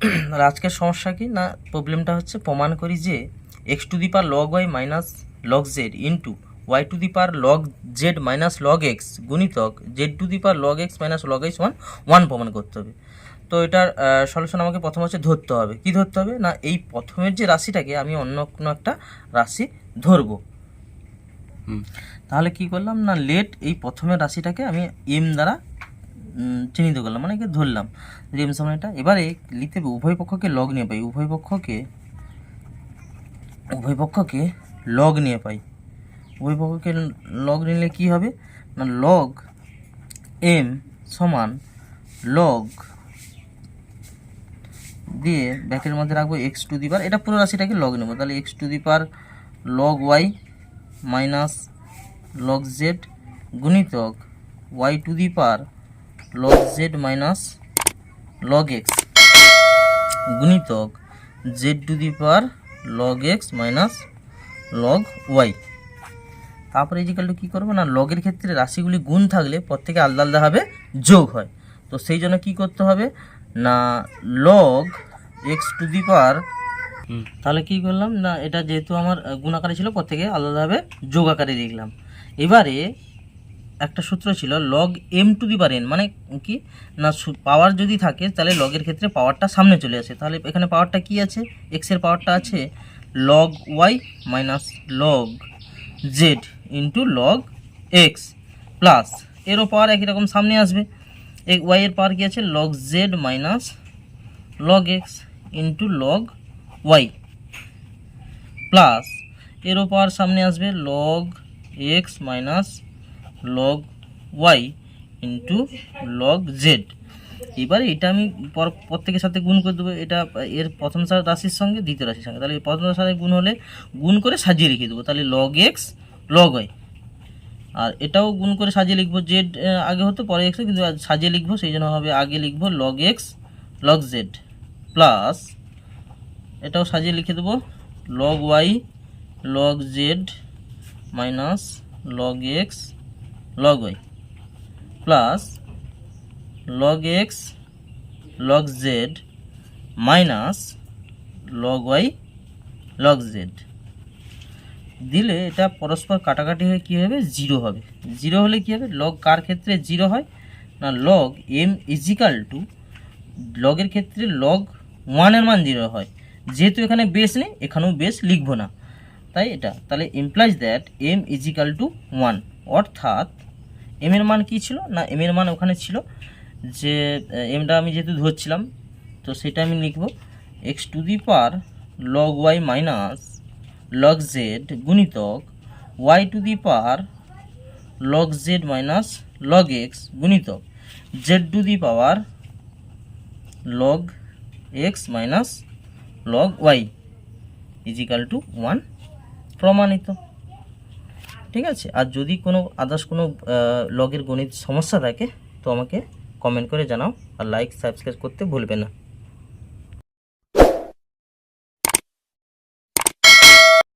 আর আজকের সমস্যা কি না, প্রবলেমটা হচ্ছে প্রমাণ করি যে x to the power log Y minus log Z into y to the power log Z minus log x গুণিতক z to the power log x minus log x one প্রমাণ করতে হবে। তো এটার সলিউশন আমাকে প্রথম হচ্ছে ধরতে হবে। কি ধরতে হবে না, এই প্রথমের যে রাশিটাকে আমি অন্য কোনো একটা রাশি ধরবো। তাহলে কি করলাম না, লেট এই প্রথমের রাশিটাকে আমি এম দ্বারা চিহ্নিত করলাম, মানে কি ধরলাম যে এম সমান এটা। এবারে লিখতে হবে উভয় পক্ষকে লগ নিয়ে পাই, উভয় পক্ষকে লগ নিয়ে পাই। উভয় পক্ষকে লগ নিলে কি হবে না, লগ এম সমান লগ দিয়ে ব্যাকের মধ্যে রাখবো এক্স টু দি পাওয়ার, এটা পুরো রাশিটাকে লগ নেবো, তাহলে x to the power log Y minus log z গুণিতক y to the power log Z minus log x গুণিতক z to the power log x minus log y. তারপরে equal to কী করবো না, লগের ক্ষেত্রে রাশিগুলি গুণ থাকলে প্রত্যেকে আলাদা আলাদাভাবে যোগ হয়। তো সেই জন্য কী করতে হবে না, লগ এক্স টু দি পাওয়ার, তাহলে কী করলাম না, এটা যেহেতু আমার গুণ আকারে ছিল প্রত্যেকে আলাদাভাবে যোগ আকারে লিখলাম। এবারে একটা সূত্র ছিল log M to the power N, মানে কি না, পাওয়ার যদি থাকে তাহলে লগের ক্ষেত্রে পাওয়ারটা সামনে চলে আসে। তাহলে এখানে পাওয়ারটা কি আছে, এক্সের পাওয়ারটা আছে log Y minus log Z into log X plus এরও পাওয়ার একই রকম সামনে আসবে, ওয়াই এর পাওয়ার কি আছে log Z minus log X into log Y plus এরও পাওয়ার সামনে আসবে log x minus log Y into log Z. এবারে এটা আমি প্রত্যেকের সাথে গুণ করে দেবো, এটা এর প্রথম রাশির সঙ্গে দ্বিতীয় রাশির সঙ্গে, তাহলে প্রথম সাথে গুণ হলে গুণ করে সাজিয়ে রেখে দেবো, তাহলে লগ এক্স লগ ওয়াই। আর এটাও গুণ করে সাজিয়ে লিখবো, জেড আগে হতো পরে এক্স, কিন্তু সাজিয়ে লিখবো সেই জন্য হবে আগে লিখবো log X log Z plus এটাও সাজিয়ে লিখে দেবো log Y log Z minus log X log Y plus log X log Z minus log Y log Z দিলে এটা পরস্পর কাটাকাটি হয়ে কী হবে, জিরো হবে। জিরো হলে কী হবে, লগ কার ক্ষেত্রে জিরো হয় না, লগ এম ইজিক্যাল টু লগের ক্ষেত্রে লগ ওয়ানের মান জিরো হয়। যেহেতু এখানে বেস নেই এখানেও বেস লিখবো না, তাই এটা তাহলে implies that M equal to one, অর্থাৎ এম এর মান কী ছিল না, এম এর মান ওখানে ছিল যে এমটা আমি যেহেতু ধরছিলাম তো সেটা আমি লিখব x to the power log Y minus log z গুণিতক y to the power log Z minus log x গুণিতক z to the power log x minus log y equal to one প্রমাণিত। ঠিক আছে, আর যদি কোনো আদার্স কোনো লগের গণিত সমস্যা থাকে তো আমাকে কমেন্ট করে জানাও, আর লাইক সাবস্ক্রাইব করতে ভুলবে না।